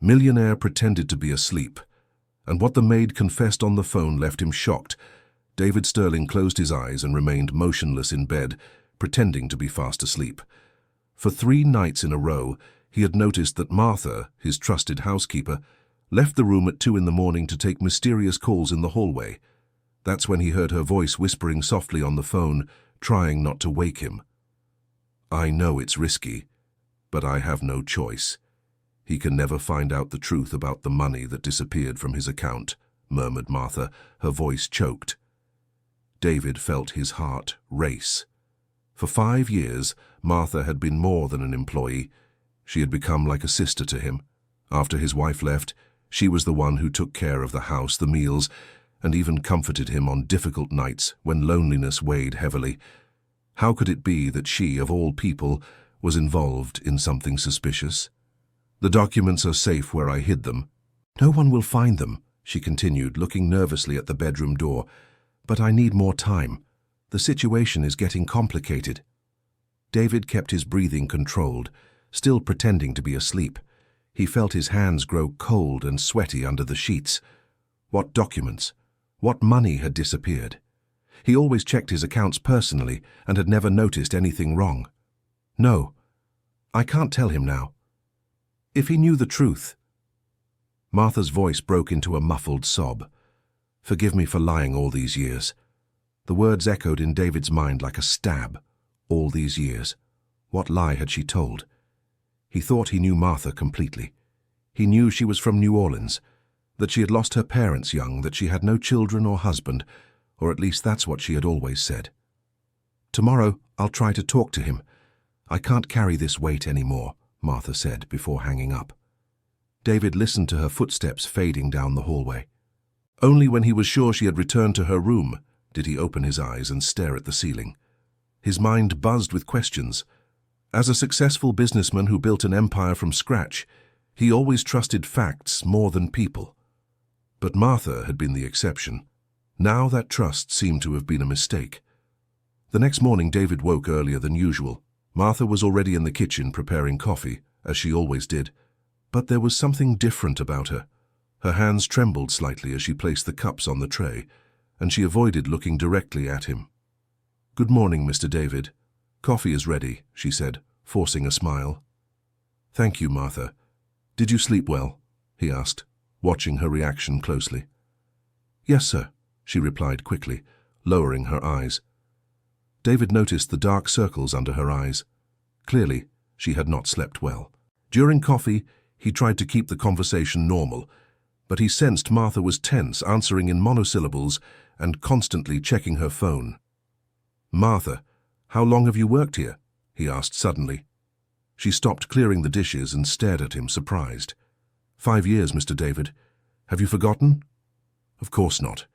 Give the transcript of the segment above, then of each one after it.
Millionaire pretended to be asleep, and what the maid confessed on the phone left him shocked. David Sterling closed his eyes and remained motionless in bed, pretending to be fast asleep. For 3 nights in a row, he had noticed that Martha, his trusted housekeeper, left the room at 2 in the morning to take mysterious calls in the hallway. That's when he heard her voice whispering softly on the phone, trying not to wake him. "I know it's risky, but I have no choice. He can never find out the truth about the money that disappeared from his account," murmured Martha, her voice choked. David felt his heart race. For 5 years, Martha had been more than an employee. She had become like a sister to him. After his wife left, she was the one who took care of the house, the meals, and even comforted him on difficult nights when loneliness weighed heavily. How could it be that she, of all people, was involved in something suspicious? "The documents are safe where I hid them." "No one will find them," she continued, looking nervously at the bedroom door. "But I need more time. The situation is getting complicated." David kept his breathing controlled, still pretending to be asleep. He felt his hands grow cold and sweaty under the sheets. What documents? What money had disappeared? He always checked his accounts personally and had never noticed anything wrong. "No, I can't tell him now. If he knew the truth—" Martha's voice broke into a muffled sob. "Forgive me for lying all these years." The words echoed in David's mind like a stab. All these years. What lie had she told? He thought he knew Martha completely. He knew she was from New Orleans, that she had lost her parents young, that she had no children or husband, or at least that's what she had always said. "Tomorrow I'll try to talk to him. I can't carry this weight anymore," Martha said before hanging up. David listened to her footsteps fading down the hallway. Only when he was sure she had returned to her room did he open his eyes and stare at the ceiling. His mind buzzed with questions. As a successful businessman who built an empire from scratch, he always trusted facts more than people. But Martha had been the exception. Now that trust seemed to have been a mistake. The next morning David woke earlier than usual. Martha was already in the kitchen preparing coffee, as she always did. But there was something different about her. Her hands trembled slightly as she placed the cups on the tray, and she avoided looking directly at him. "Good morning, Mr. David. Coffee is ready," she said, forcing a smile. "Thank you, Martha. Did you sleep well?" he asked, watching her reaction closely. "Yes, sir," she replied quickly, lowering her eyes. David noticed the dark circles under her eyes. Clearly, she had not slept well. During coffee, he tried to keep the conversation normal, but he sensed Martha was tense, answering in monosyllables and constantly checking her phone. "Martha, how long have you worked here?" he asked suddenly. She stopped clearing the dishes and stared at him, surprised. "5 years, Mr. David. Have you forgotten?" "Of course not.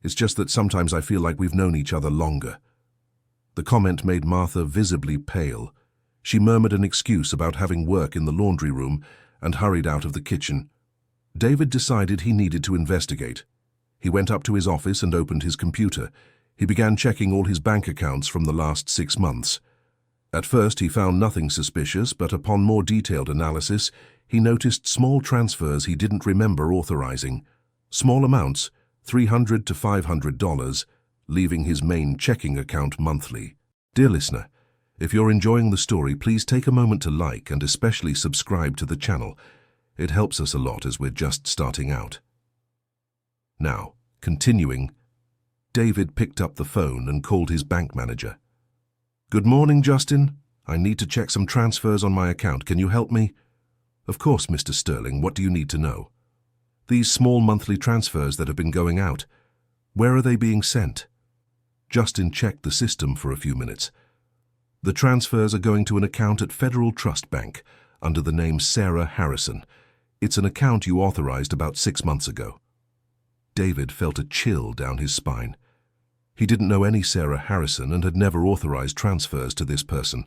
It's just that sometimes I feel like we've known each other longer." The comment made Martha visibly pale. She murmured an excuse about having work in the laundry room and hurried out of the kitchen. David decided he needed to investigate. He went up to his office and opened his computer. He began checking all his bank accounts from the last 6 months. At first he found nothing suspicious, but upon more detailed analysis, he noticed small transfers he didn't remember authorizing. Small amounts, $300 to $500, leaving his main checking account monthly. Dear listener, if you're enjoying the story, please take a moment to like and especially subscribe to the channel. It helps us a lot as we're just starting out. Now, continuing, David picked up the phone and called his bank manager. "Good morning, Justin. I need to check some transfers on my account. Can you help me?" "Of course, Mr. Sterling. What do you need to know?" "These small monthly transfers that have been going out. Where are they being sent?" Justin checked the system for a few minutes. "The transfers are going to an account at Federal Trust Bank under the name Sarah Harrison. It's an account you authorized about 6 months ago." David felt a chill down his spine. He didn't know any Sarah Harrison and had never authorized transfers to this person.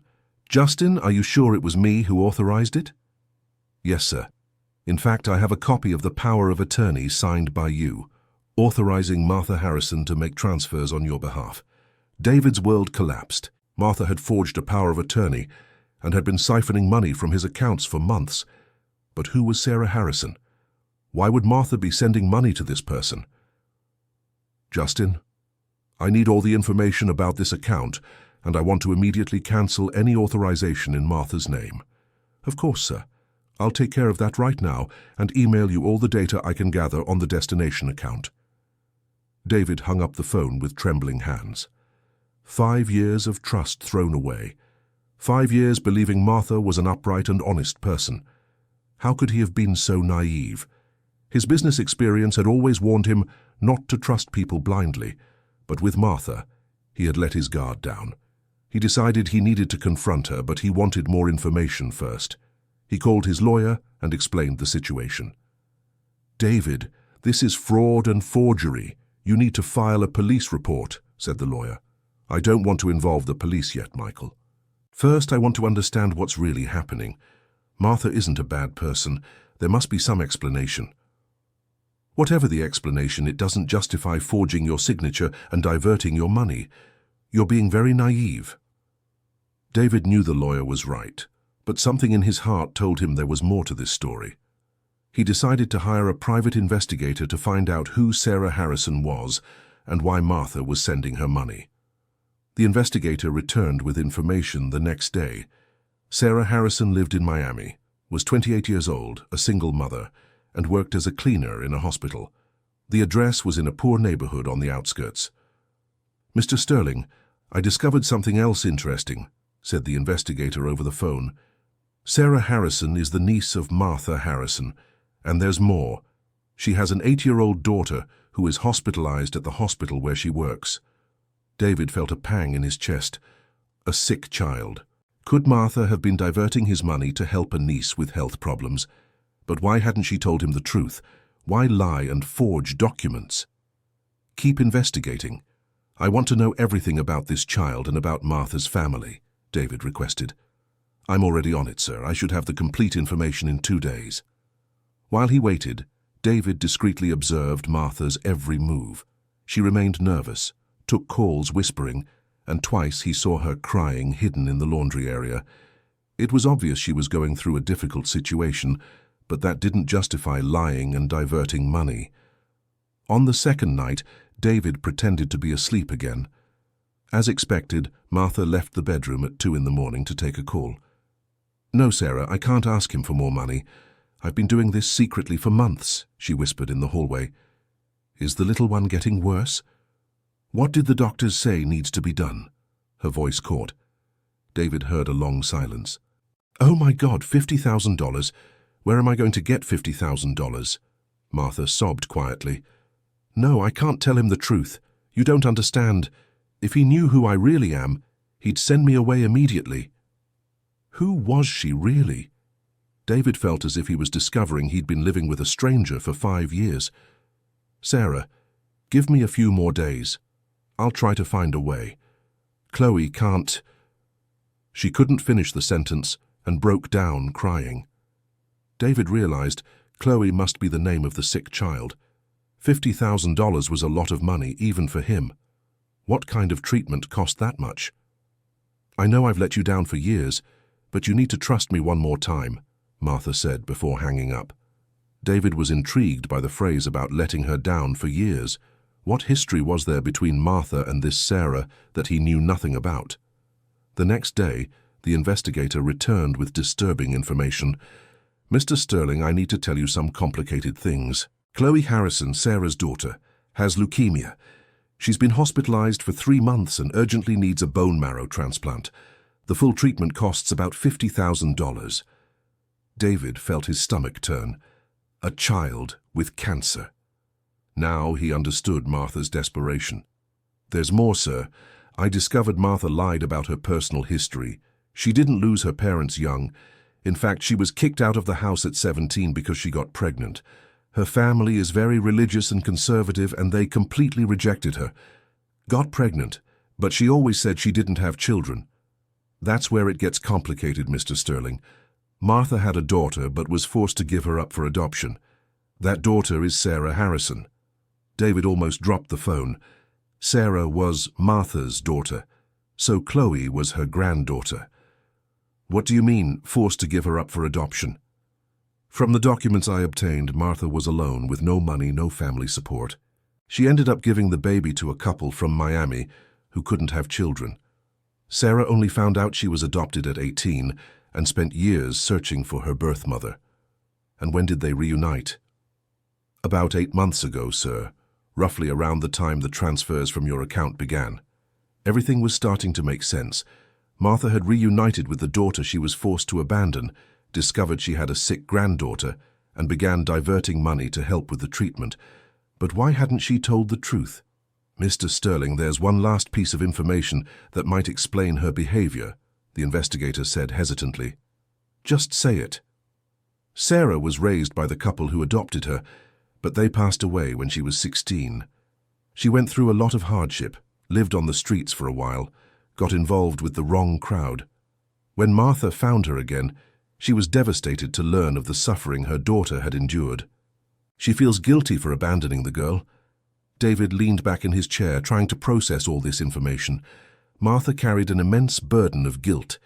"Justin, are you sure it was me who authorized it?" "Yes, sir. In fact, I have a copy of the power of attorney signed by you, authorizing Martha Harrison to make transfers on your behalf." David's world collapsed. Martha had forged a power of attorney and had been siphoning money from his accounts for months. But who was Sarah Harrison? Why would Martha be sending money to this person? Justin, I need all the information about this account, and I want to immediately cancel any authorization in Martha's name. Of course, sir. I'll take care of that right now and email you all the data I can gather on the destination account. David hung up the phone with trembling hands. 5 years of trust thrown away. 5 years believing Martha was an upright and honest person. How could he have been so naive? His business experience had always warned him not to trust people blindly, but with Martha, he had let his guard down. He decided he needed to confront her, but he wanted more information first. He called his lawyer and explained the situation. "David, this is fraud and forgery. You need to file a police report," said the lawyer. "I don't want to involve the police yet, Michael. First, I want to understand what's really happening. Martha isn't a bad person. There must be some explanation." "Whatever the explanation, it doesn't justify forging your signature and diverting your money. You're being very naive." David knew the lawyer was right, but something in his heart told him there was more to this story. He decided to hire a private investigator to find out who Sarah Harrison was and why Martha was sending her money. The investigator returned with information the next day. Sarah Harrison lived in Miami, was 28 years old, a single mother, and worked as a cleaner in a hospital. The address was in a poor neighborhood on the outskirts. "Mr. Sterling, I discovered something else interesting," said the investigator over the phone. "Sarah Harrison is the niece of Martha Harrison, and there's more. She has an 8-year-old daughter who is hospitalized at the hospital where she works." David felt a pang in his chest. A sick child. Could Martha have been diverting his money to help a niece with health problems? But why hadn't she told him the truth? Why lie and forge documents? "Keep investigating. I want to know everything about this child and about Martha's family," David requested. "I'm already on it, sir. I should have the complete information in 2 days." While he waited, David discreetly observed Martha's every move. She remained nervous, took calls whispering, and twice he saw her crying hidden in the laundry area. It was obvious she was going through a difficult situation, but that didn't justify lying and diverting money. On the second night, David pretended to be asleep again. As expected, Martha left the bedroom at 2 in the morning to take a call. "No, Sarah, I can't ask him for more money. I've been doing this secretly for months," she whispered in the hallway. "Is the little one getting worse? What did the doctors say needs to be done?" Her voice caught. David heard a long silence. "Oh my God, $50,000. Where am I going to get $50,000? Martha sobbed quietly. "No, I can't tell him the truth. You don't understand. If he knew who I really am, he'd send me away immediately." Who was she really? David felt as if he was discovering he'd been living with a stranger for 5 years. "Sarah, give me a few more days. I'll try to find a way. Chloe can't—" She couldn't finish the sentence and broke down crying. David realized Chloe must be the name of the sick child. $50,000 was a lot of money even for him. What kind of treatment cost that much? "I know I've let you down for years, but you need to trust me one more time," Martha said before hanging up. David was intrigued by the phrase about letting her down for years. What history was there between Martha and this Sarah that he knew nothing about? The next day, the investigator returned with disturbing information. "Mr. Sterling, I need to tell you some complicated things. Chloe Harrison, Sarah's daughter, has leukemia. She's been hospitalized for 3 months and urgently needs a bone marrow transplant. The full treatment costs about $50,000. David felt his stomach turn. A child with cancer. Now he understood Martha's desperation. "There's more, sir. I discovered Martha lied about her personal history. She didn't lose her parents young. In fact, she was kicked out of the house at 17 because she got pregnant. Her family is very religious and conservative, and they completely rejected her. Got pregnant, but she always said she didn't have children. That's where it gets complicated, Mr. Sterling. Martha had a daughter but was forced to give her up for adoption. That daughter is Sarah Harrison." David almost dropped the phone. Sarah was Martha's daughter, so Chloe was her granddaughter. "What do you mean, forced to give her up for adoption?" From the documents I obtained, Martha was alone with no money, no family support. She ended up giving the baby to a couple from Miami who couldn't have children. Sarah only found out she was adopted at 18 and spent years searching for her birth mother. And when did they reunite? About 8 months ago, sir, roughly around the time the transfers from your account began. Everything was starting to make sense. Martha had reunited with the daughter she was forced to abandon, discovered she had a sick granddaughter, and began diverting money to help with the treatment. But why hadn't she told the truth? Mr. Sterling, there's one last piece of information that might explain her behavior, the investigator said hesitantly. Just say it. Sarah was raised by the couple who adopted her, but they passed away when she was 16. She went through a lot of hardship, lived on the streets for a while, got involved with the wrong crowd. When Martha found her again, she was devastated to learn of the suffering her daughter had endured. She feels guilty for abandoning the girl. David leaned back in his chair, trying to process all this information. Martha carried an immense burden of guilt.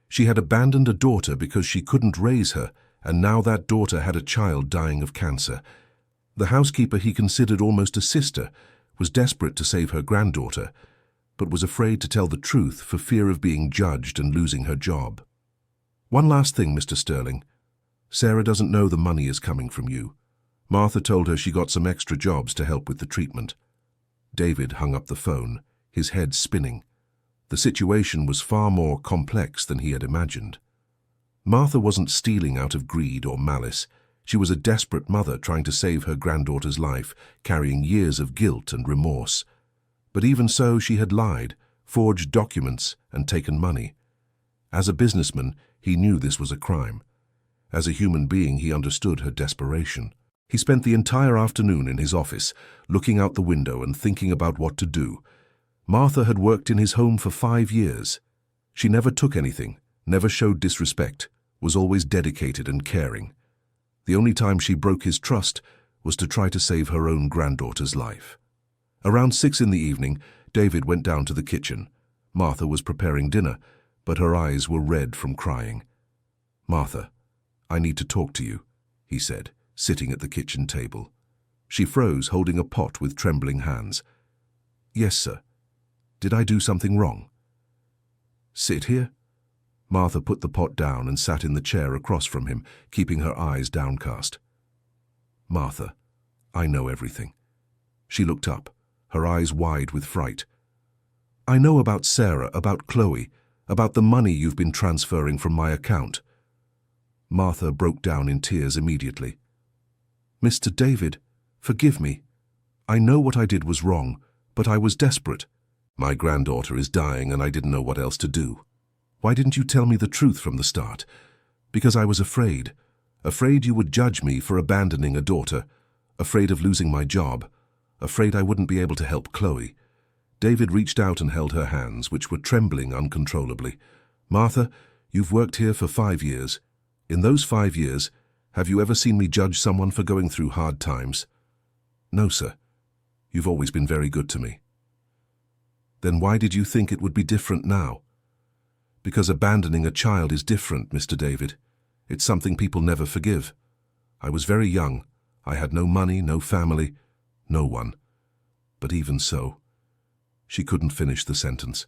She had abandoned a daughter because she couldn't raise her, and now that daughter had a child dying of cancer. The housekeeper he considered almost a sister was desperate to save her granddaughter, but was afraid to tell the truth for fear of being judged and losing her job. One last thing, Mr. Sterling. Sarah doesn't know the money is coming from you. Martha told her she got some extra jobs to help with the treatment. David hung up the phone, his head spinning. The situation was far more complex than he had imagined. Martha wasn't stealing out of greed or malice. She was a desperate mother trying to save her granddaughter's life, carrying years of guilt and remorse. But even so, she had lied, forged documents, and taken money. As a businessman, he knew this was a crime. As a human being, he understood her desperation. He spent the entire afternoon in his office, looking out the window and thinking about what to do. Martha had worked in his home for 5 years. She never took anything, never showed disrespect, was always dedicated and caring. The only time she broke his trust was to try to save her own granddaughter's life. Around 6 in the evening, David went down to the kitchen. Martha was preparing dinner, but her eyes were red from crying. "Martha, I need to talk to you," he said, sitting at the kitchen table. She froze, holding a pot with trembling hands. "Yes, sir. Did I do something wrong?" "Sit here." Martha put the pot down and sat in the chair across from him, keeping her eyes downcast. "Martha, I know everything." She looked up, her eyes wide with fright. "I know about Sarah, about Chloe, about the money you've been transferring from my account." Martha broke down in tears immediately. "Mr. David, forgive me. I know what I did was wrong, but I was desperate. My granddaughter is dying and I didn't know what else to do. Why didn't you tell me the truth from the start? Because I was afraid. Afraid you would judge me for abandoning a daughter. Afraid of losing my job. Afraid I wouldn't be able to help Chloe." David reached out and held her hands, which were trembling uncontrollably. "Martha, you've worked here for 5 years. In those 5 years, have you ever seen me judge someone for going through hard times?" "No, sir. You've always been very good to me." "Then why did you think it would be different now?" "Because abandoning a child is different, Mr. David. It's something people never forgive. I was very young. I had no money, no family, no one. But even so..." She couldn't finish the sentence.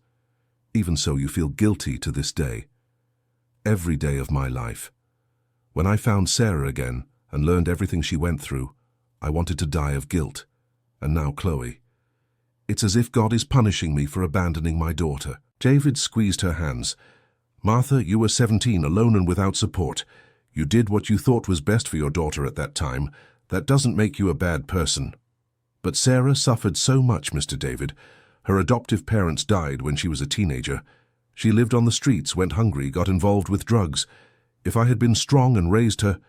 "Even so, you feel guilty to this day." "Every day of my life. When I found Sarah again and learned everything she went through, I wanted to die of guilt. And now Chloe. It's as if God is punishing me for abandoning my daughter." David squeezed her hands. "Martha, you were 17, alone and without support. You did what you thought was best for your daughter at that time. That doesn't make you a bad person. But Sarah suffered so much, Mr. David. Her adoptive parents died when she was a teenager. She lived on the streets, went hungry, got involved with drugs. If I had been strong and raised her..."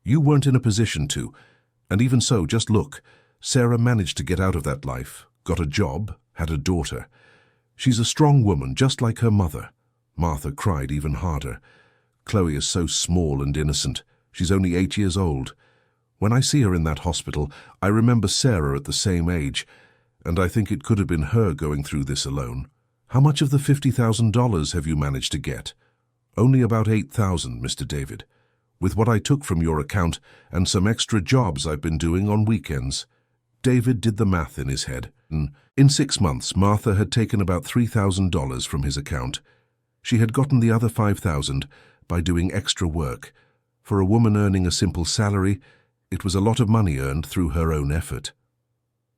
"You weren't in a position to. And even so, just look. Sarah managed to get out of that life, got a job, had a daughter. She's a strong woman, just like her mother." Martha cried even harder. "Chloe is so small and innocent. She's only 8 years old. When I see her in that hospital, I remember Sarah at the same age, and I think it could have been her going through this alone. How much of the $50,000 have you managed to get?" "Only about $8,000, Mr. David. with what I took from your account and some extra jobs I've been doing on weekends. David did the math in his head. In 6 months, Martha had taken about $3,000 from his account. She had gotten the other $5,000 by doing extra work. For a woman earning a simple salary, it was a lot of money earned through her own effort.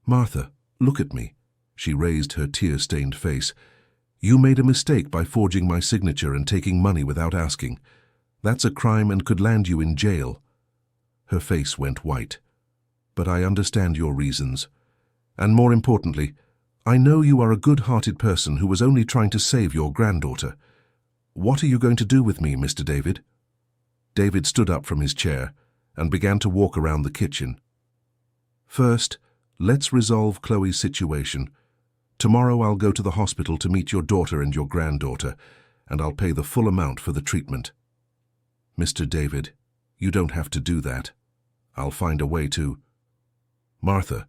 "Martha, look at me." She raised her tear-stained face. "You made a mistake by forging my signature and taking money without asking. That's a crime and could land you in jail." Her face went white. "But I understand your reasons. And more importantly, I know you are a good-hearted person who was only trying to save your granddaughter. What are you going to do with me, Mr. David?" David stood up from his chair and began to walk around the kitchen. "First, let's resolve Chloe's situation. Tomorrow I'll go to the hospital to meet your daughter and your granddaughter, and I'll pay the full amount for the treatment." "Mr. David, you don't have to do that. I'll find a way to—" "Martha,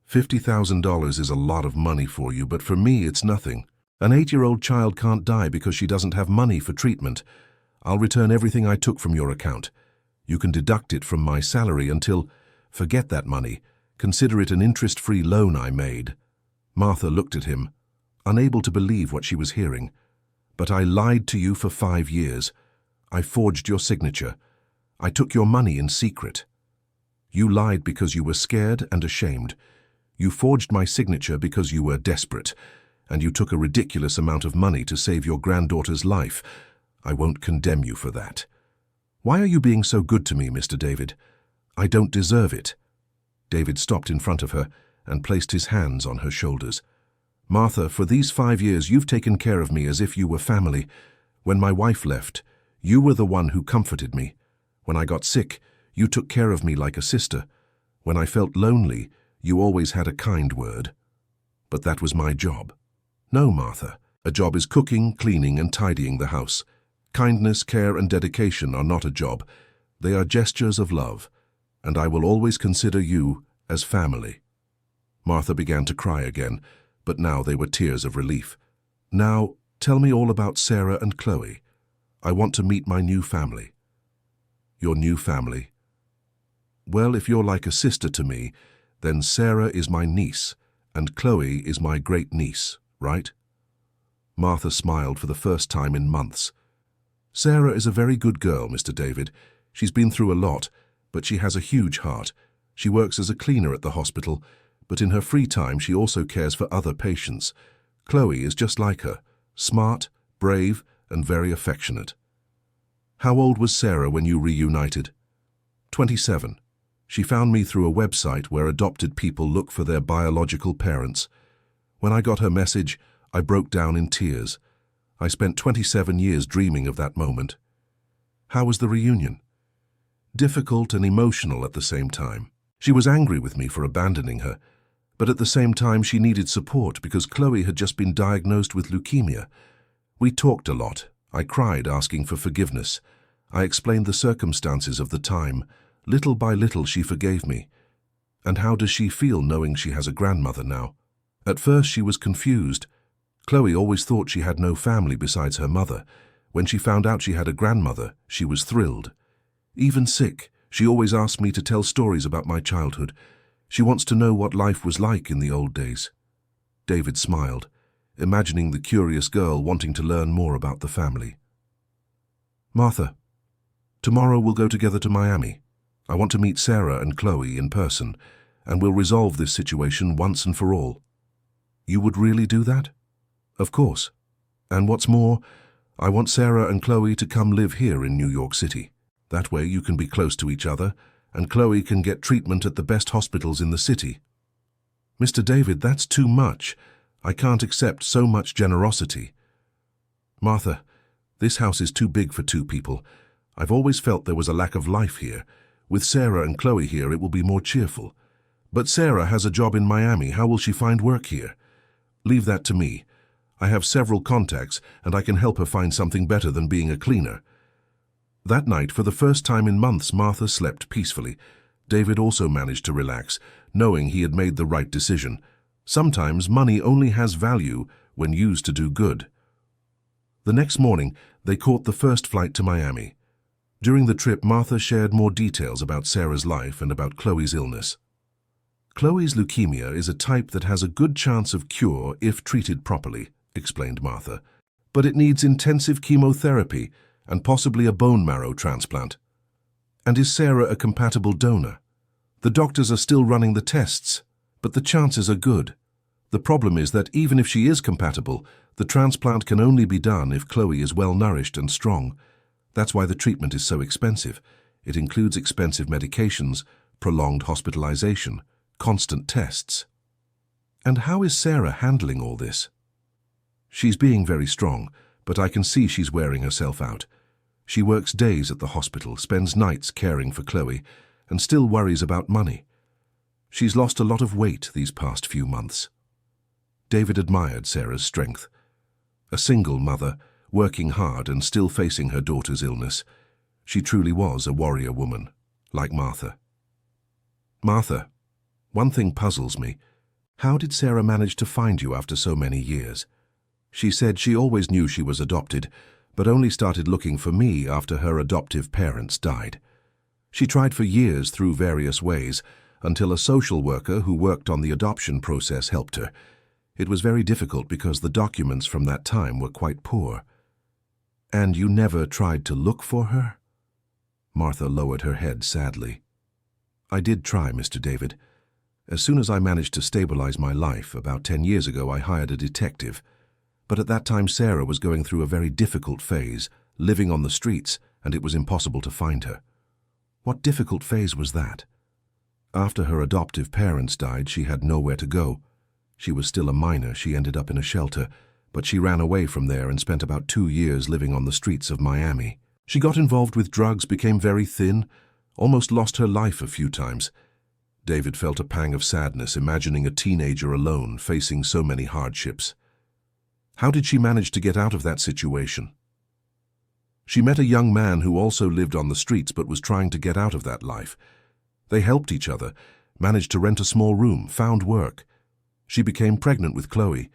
$50,000 is a lot of money for you, but for me it's nothing. An 8-year-old child can't die because she doesn't have money for treatment. I'll return everything I took from your account. You can deduct it from my salary until— Forget that money. Consider it an interest-free loan I made." Martha looked at him, unable to believe what she was hearing. "But I lied to you for 5 years. I forged your signature. I took your money in secret. You lied because you were scared and ashamed. You forged my signature because you were desperate, and you took a ridiculous amount of money to save your granddaughter's life. I won't condemn you for that. Why are you being so good to me, Mr. David? I don't deserve it." David stopped in front of her and placed his hands on her shoulders. "Martha, for these 5 years you've taken care of me as if you were family. When my wife left, you were the one who comforted me. When I got sick, you took care of me like a sister. When I felt lonely, you always had a kind word. But that was my job. No, Martha, a job is cooking, cleaning, and tidying the house. Kindness, care, and dedication are not a job. They are gestures of love, and I will always consider you as family." Martha began to cry again, but now they were tears of relief. "Now, tell me all about Sarah and Chloe. I want to meet my new family." "Your new family? Well, if you're like a sister to me, then Sarah is my niece, and Chloe is my great-niece, right?" Martha smiled for the first time in months. "Sarah is a very good girl, Mr. David. She's been through a lot, but she has a huge heart. She works as a cleaner at the hospital, but in her free time she also cares for other patients. Chloe is just like her, smart, brave, and very affectionate." "How old was Sarah when you reunited?" 27. She found me through a website where adopted people look for their biological parents. When I got her message, I broke down in tears. I spent 27 years dreaming of that moment." "How was the reunion?" "Difficult and emotional at the same time. She was angry with me for abandoning her, but at the same time she needed support because Chloe had just been diagnosed with leukemia. We talked a lot. I cried asking for forgiveness. I explained the circumstances of the time. Little by little she forgave me." "And how does she feel knowing she has a grandmother now?" "At first she was confused. Chloe always thought she had no family besides her mother. When she found out she had a grandmother, she was thrilled. Even sick, she always asked me to tell stories about my childhood. She wants to know what life was like in the old days." David smiled, imagining the curious girl wanting to learn more about the family. "Martha, tomorrow we'll go together to Miami. I want to meet Sarah and Chloe in person, and we'll resolve this situation once and for all." "You would really do that?" "Of course. And what's more, I want Sarah and Chloe to come live here in New York City. That way you can be close to each other, and Chloe can get treatment at the best hospitals in the city." "Mr. David, that's too much. I can't accept so much generosity." "Martha, this house is too big for 2 people. I've always felt there was a lack of life here. With Sarah and Chloe here, it will be more cheerful. But Sarah has a job in Miami. How will she find work here?" "Leave that to me. I have several contacts, and I can help her find something better than being a cleaner." That night, for the first time in months, Martha slept peacefully. David also managed to relax, knowing he had made the right decision. Sometimes money only has value when used to do good. The next morning, they caught the first flight to Miami. During the trip, Martha shared more details about Sarah's life and about Chloe's illness. Chloe's leukemia is a type that has a good chance of cure if treated properly, explained Martha, but it needs intensive chemotherapy and possibly a bone marrow transplant. And is Sarah a compatible donor? The doctors are still running the tests, but the chances are good. The problem is that even if she is compatible, the transplant can only be done if Chloe is well nourished and strong. That's why the treatment is so expensive. It includes expensive medications, prolonged hospitalization, constant tests. And how is Sarah handling all this? She's being very strong, but I can see she's wearing herself out. She works days at the hospital, spends nights caring for Chloe, and still worries about money. She's lost a lot of weight these past few months. David admired Sarah's strength. A single mother, working hard and still facing her daughter's illness. She truly was a warrior woman, like Martha. Martha, one thing puzzles me. How did Sarah manage to find you after so many years? She said she always knew she was adopted, but only started looking for me after her adoptive parents died. She tried for years through various ways, until a social worker who worked on the adoption process helped her. It was very difficult because the documents from that time were quite poor. And you never tried to look for her? Martha lowered her head sadly. I did try, Mr. David. As soon as I managed to stabilize my life, about 10 years ago, I hired a detective. But at that time, Sarah was going through a very difficult phase, living on the streets, and it was impossible to find her. What difficult phase was that? After her adoptive parents died, she had nowhere to go. She was still a minor. She ended up in a shelter, but she ran away from there and spent about 2 years living on the streets of Miami. She got involved with drugs, became very thin, almost lost her life a few times. David felt a pang of sadness imagining a teenager alone facing so many hardships. How did she manage to get out of that situation? She met a young man who also lived on the streets but was trying to get out of that life. They helped each other, managed to rent a small room, found work. She became pregnant with Chloe,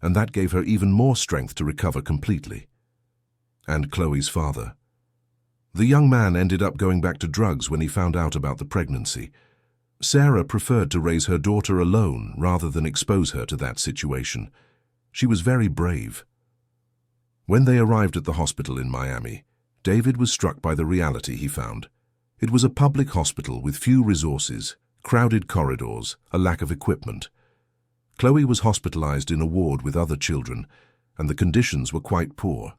and that gave her even more strength to recover completely. And Chloe's father. The young man ended up going back to drugs when he found out about the pregnancy. Sarah preferred to raise her daughter alone rather than expose her to that situation. She was very brave. When they arrived at the hospital in Miami, David was struck by the reality he found. It was a public hospital with few resources, crowded corridors, a lack of equipment. Chloe was hospitalized in a ward with other children, and the conditions were quite poor.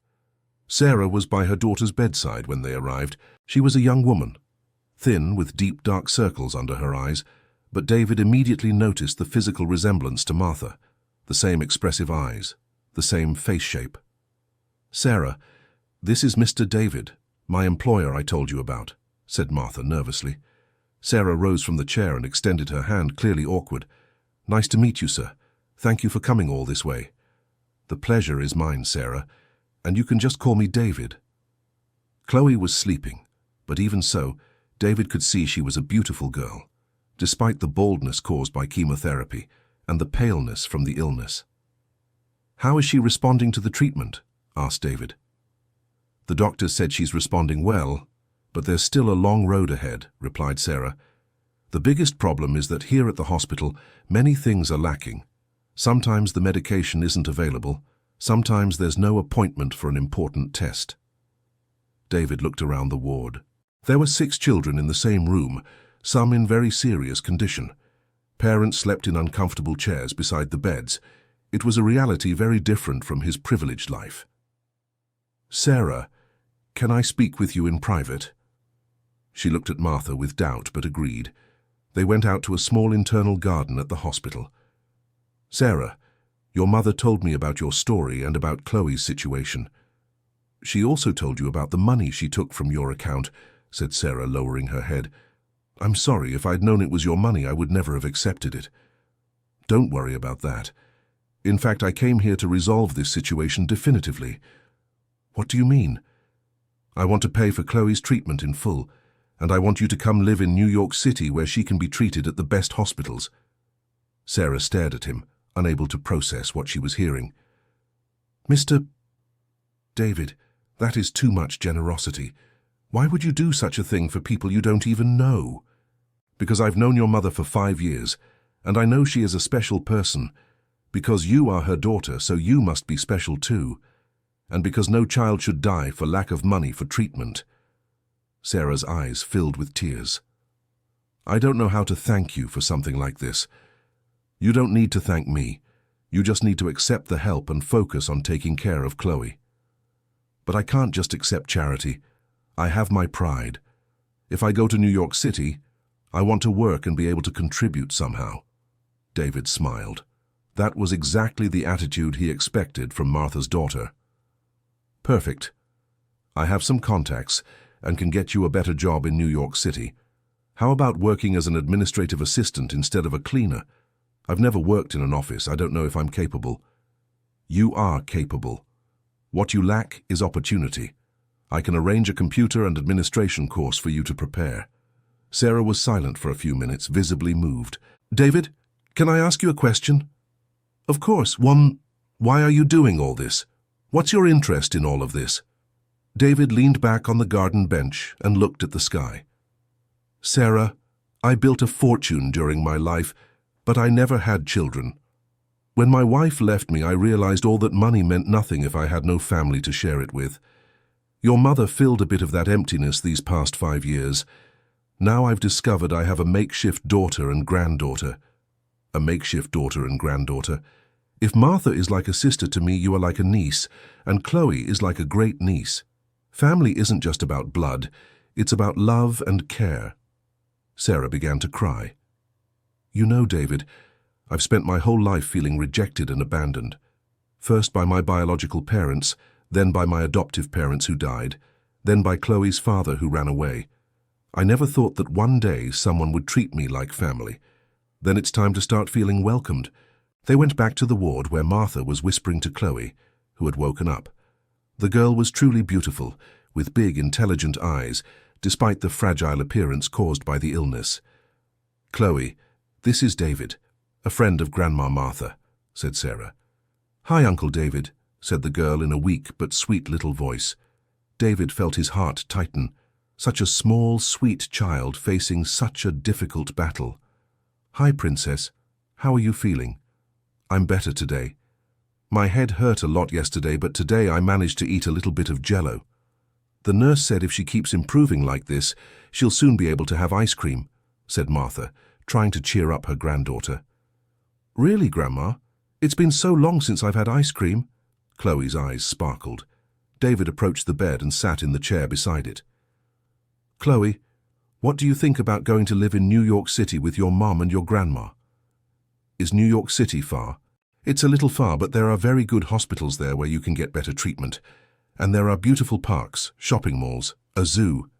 Sarah was by her daughter's bedside when they arrived. She was a young woman, thin with deep dark circles under her eyes, but David immediately noticed the physical resemblance to Martha, the same expressive eyes, the same face shape. Sarah, this is Mr. David, my employer I told you about, said Martha nervously. Sarah rose from the chair and extended her hand, clearly awkward. Nice to meet you, sir. Thank you for coming all this way. The pleasure is mine, Sarah, and you can just call me David. Chloe was sleeping, but even so, David could see she was a beautiful girl, despite the baldness caused by chemotherapy and the paleness from the illness. How is she responding to the treatment? Asked David. The doctor said she's responding well, but there's still a long road ahead, replied Sarah. The biggest problem is that here at the hospital, many things are lacking. Sometimes the medication isn't available. Sometimes there's no appointment for an important test. David looked around the ward. There were 6 children in the same room, some in very serious condition. Parents slept in uncomfortable chairs beside the beds. It was a reality very different from his privileged life. Sarah, can I speak with you in private? She looked at Martha with doubt but agreed. They went out to a small internal garden at the hospital. Sarah, your mother told me about your story and about Chloe's situation. She also told you about the money she took from your account, said Sarah, lowering her head. I'm sorry, if I'd known it was your money, I would never have accepted it. Don't worry about that. In fact, I came here to resolve this situation definitively. What do you mean? I want to pay for Chloe's treatment in full, and I want you to come live in New York City where she can be treated at the best hospitals. Sarah stared at him, unable to process what she was hearing. Mr. David, that is too much generosity. Why would you do such a thing for people you don't even know? Because I've known your mother for 5 years, and I know she is a special person. Because you are her daughter, so you must be special too. And because no child should die for lack of money for treatment. Sarah's eyes filled with tears. I don't know how to thank you for something like this. You don't need to thank me. You just need to accept the help and focus on taking care of Chloe. But I can't just accept charity. I have my pride. If I go to New York City, I want to work and be able to contribute somehow. David smiled. That was exactly the attitude he expected from Martha's daughter. Perfect. I have some contacts and can get you a better job in New York City. How about working as an administrative assistant instead of a cleaner? I've never worked in an office. I don't know if I'm capable. You are capable. What you lack is opportunity. I can arrange a computer and administration course for you to prepare. Sarah was silent for a few minutes, visibly moved. David, can I ask you a question? Of course. Why are you doing all this? What's your interest in all of this? David leaned back on the garden bench and looked at the sky. Sarah, I built a fortune during my life, but I never had children. When my wife left me, I realized all that money meant nothing if I had no family to share it with. Your mother filled a bit of that emptiness these past 5 years. Now I've discovered I have a makeshift daughter and granddaughter. A makeshift daughter and granddaughter. If Martha is like a sister to me, you are like a niece, and Chloe is like a great niece. Family isn't just about blood, it's about love and care. Sarah began to cry. You know, David, I've spent my whole life feeling rejected and abandoned. First by my biological parents, then by my adoptive parents who died, then by Chloe's father who ran away. I never thought that one day someone would treat me like family. Then it's time to start feeling welcomed. They went back to the ward where Martha was whispering to Chloe, who had woken up. The girl was truly beautiful, with big, intelligent eyes, despite the fragile appearance caused by the illness. Chloe, this is David, a friend of Grandma Martha, said Sarah. Hi, Uncle David, said the girl in a weak but sweet little voice. David felt his heart tighten. Such a small, sweet child facing such a difficult battle. Hi, Princess. How are you feeling? I'm better today. My head hurt a lot yesterday, but today I managed to eat a little bit of Jell-O. The nurse said if she keeps improving like this, she'll soon be able to have ice cream, said Martha, trying to cheer up her granddaughter. Really, Grandma? It's been so long since I've had ice cream. Chloe's eyes sparkled. David approached the bed and sat in the chair beside it. Chloe, what do you think about going to live in New York City with your mom and your grandma? Is New York City far? It's a little far, but there are very good hospitals there where you can get better treatment. And there are beautiful parks, shopping malls, a zoo.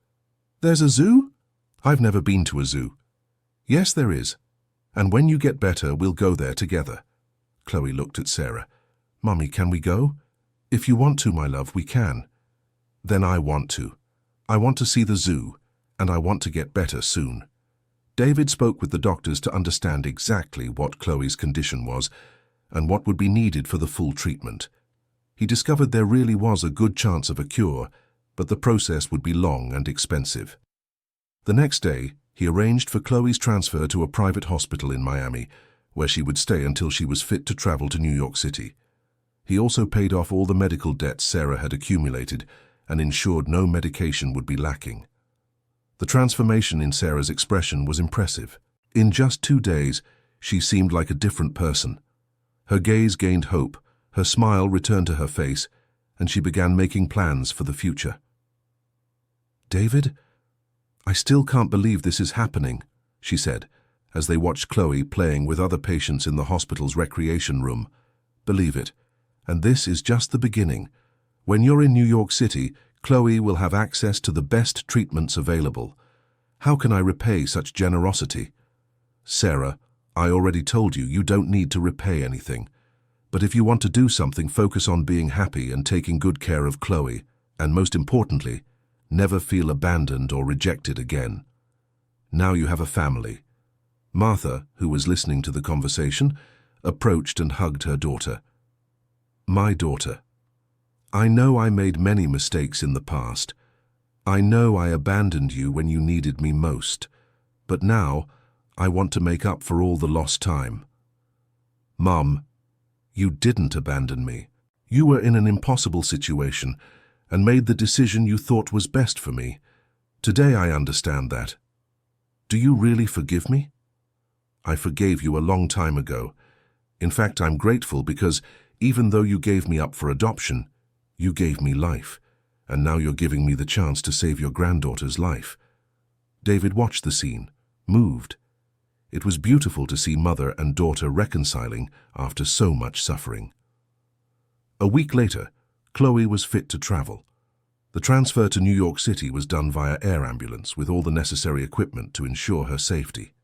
There's a zoo? I've never been to a zoo. Yes, there is. And when you get better, we'll go there together. Chloe looked at Sarah. Mummy, can we go? If you want to, my love, we can. Then I want to. I want to see the zoo, and I want to get better soon. David spoke with the doctors to understand exactly what Chloe's condition was and what would be needed for the full treatment. He discovered there really was a good chance of a cure, but the process would be long and expensive. The next day, he arranged for Chloe's transfer to a private hospital in Miami, where she would stay until she was fit to travel to New York City. He also paid off all the medical debts Sarah had accumulated and ensured no medication would be lacking. The transformation in Sarah's expression was impressive. In just 2 days, she seemed like a different person. Her gaze gained hope, her smile returned to her face, and she began making plans for the future. David, I still can't believe this is happening, she said, as they watched Chloe playing with other patients in the hospital's recreation room. Believe it, and this is just the beginning. When you're in New York City, Chloe will have access to the best treatments available. How can I repay such generosity? Sarah, I already told you, you don't need to repay anything. But if you want to do something, focus on being happy and taking good care of Chloe, and most importantly, never feel abandoned or rejected again. Now you have a family. Martha, who was listening to the conversation, approached and hugged her daughter. My daughter, I know I made many mistakes in the past, I know I abandoned you when you needed me most, but now I want to make up for all the lost time. Mum, you didn't abandon me. You were in an impossible situation and made the decision you thought was best for me. Today I understand that. Do you really forgive me? I forgave you a long time ago. In fact, I'm grateful because even though you gave me up for adoption, you gave me life, and now you're giving me the chance to save your granddaughter's life. David watched the scene, moved. It was beautiful to see mother and daughter reconciling after so much suffering. A week later, Chloe was fit to travel. The transfer to New York City was done via air ambulance with all the necessary equipment to ensure her safety.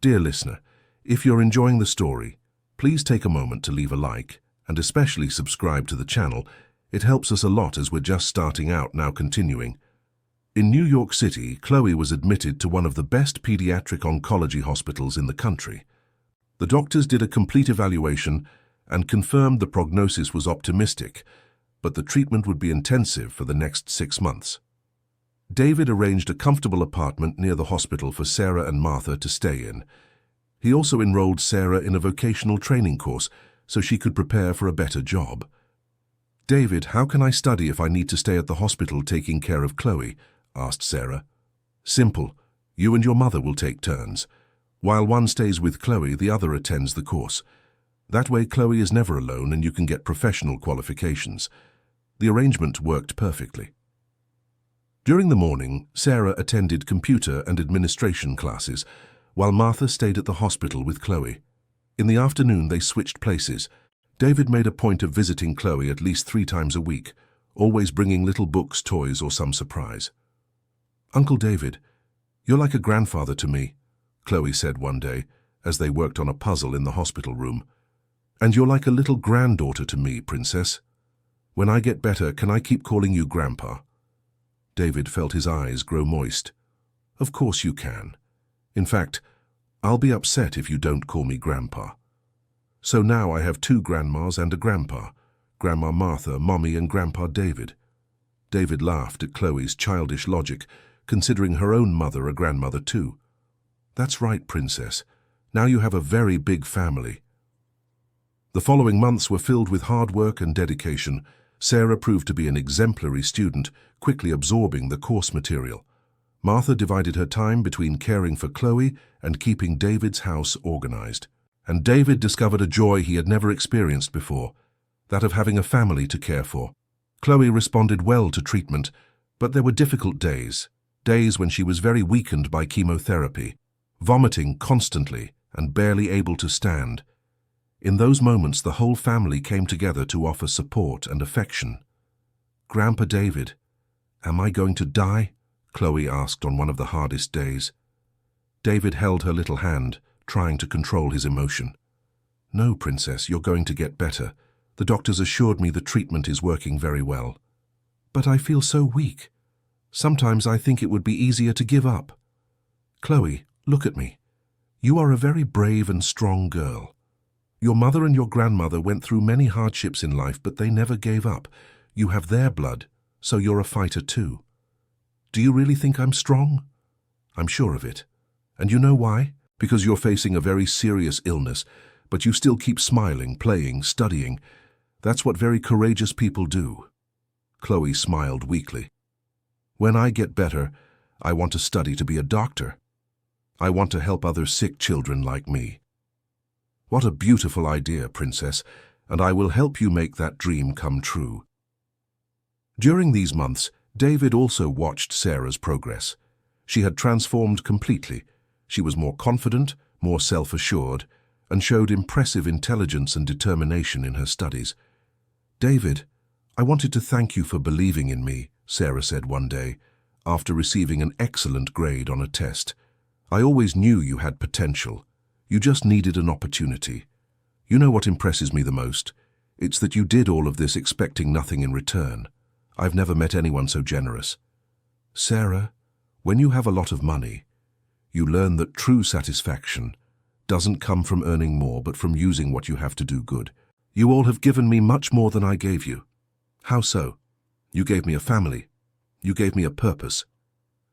Dear listener, if you're enjoying the story, please take a moment to leave a like and especially subscribe to the channel. It helps us a lot as we're just starting out now continuing. In New York City, Chloe was admitted to one of the best pediatric oncology hospitals in the country. The doctors did a complete evaluation and confirmed the prognosis was optimistic, but the treatment would be intensive for the next 6 months. David arranged a comfortable apartment near the hospital for Sarah and Martha to stay in. He also enrolled Sarah in a vocational training course so she could prepare for a better job. David, how can I study if I need to stay at the hospital taking care of Chloe? Asked Sarah. Simple. You and your mother will take turns. While one stays with Chloe, the other attends the course. That way Chloe is never alone and you can get professional qualifications. The arrangement worked perfectly. During the morning, Sarah attended computer and administration classes, while Martha stayed at the hospital with Chloe. In the afternoon, they switched places. David made a point of visiting Chloe at least 3 times a week, always bringing little books, toys, or some surprise. Uncle David, you're like a grandfather to me, Chloe said one day, as they worked on a puzzle in the hospital room. And you're like a little granddaughter to me, Princess. When I get better, can I keep calling you Grandpa? David felt his eyes grow moist. Of course you can. In fact, I'll be upset if you don't call me Grandpa. So now I have 2 grandmas and a grandpa, Grandma Martha, Mommy, and Grandpa David. David laughed at Chloe's childish logic, considering her own mother a grandmother too. That's right, Princess. Now you have a very big family. The following months were filled with hard work and dedication. Sarah proved to be an exemplary student, quickly absorbing the course material. Martha divided her time between caring for Chloe and keeping David's house organized. And David discovered a joy he had never experienced before, that of having a family to care for. Chloe responded well to treatment, but there were difficult days when she was very weakened by chemotherapy, vomiting constantly and barely able to stand. In those moments, the whole family came together to offer support and affection. Grandpa David, am I going to die? Chloe asked on one of the hardest days. David held her little hand, trying to control his emotion. No, Princess, you're going to get better. The doctors assured me the treatment is working very well. But I feel so weak. Sometimes I think it would be easier to give up. Chloe, look at me. You are a very brave and strong girl. Your mother and your grandmother went through many hardships in life, but they never gave up. You have their blood, so you're a fighter too. Do you really think I'm strong? I'm sure of it. And you know why? Because you're facing a very serious illness, but you still keep smiling, playing, studying. That's what very courageous people do. Chloe smiled weakly. When I get better, I want to study to be a doctor. I want to help other sick children like me. What a beautiful idea, Princess, and I will help you make that dream come true. During these months, David also watched Sarah's progress. She had transformed completely. She was more confident, more self-assured, and showed impressive intelligence and determination in her studies. David, I wanted to thank you for believing in me, Sarah said one day, after receiving an excellent grade on a test. I always knew you had potential. You just needed an opportunity. You know what impresses me the most? It's that you did all of this expecting nothing in return. I've never met anyone so generous. Sarah, when you have a lot of money, you learn that true satisfaction doesn't come from earning more, but from using what you have to do good. You all have given me much more than I gave you. How so? You gave me a family. You gave me a purpose.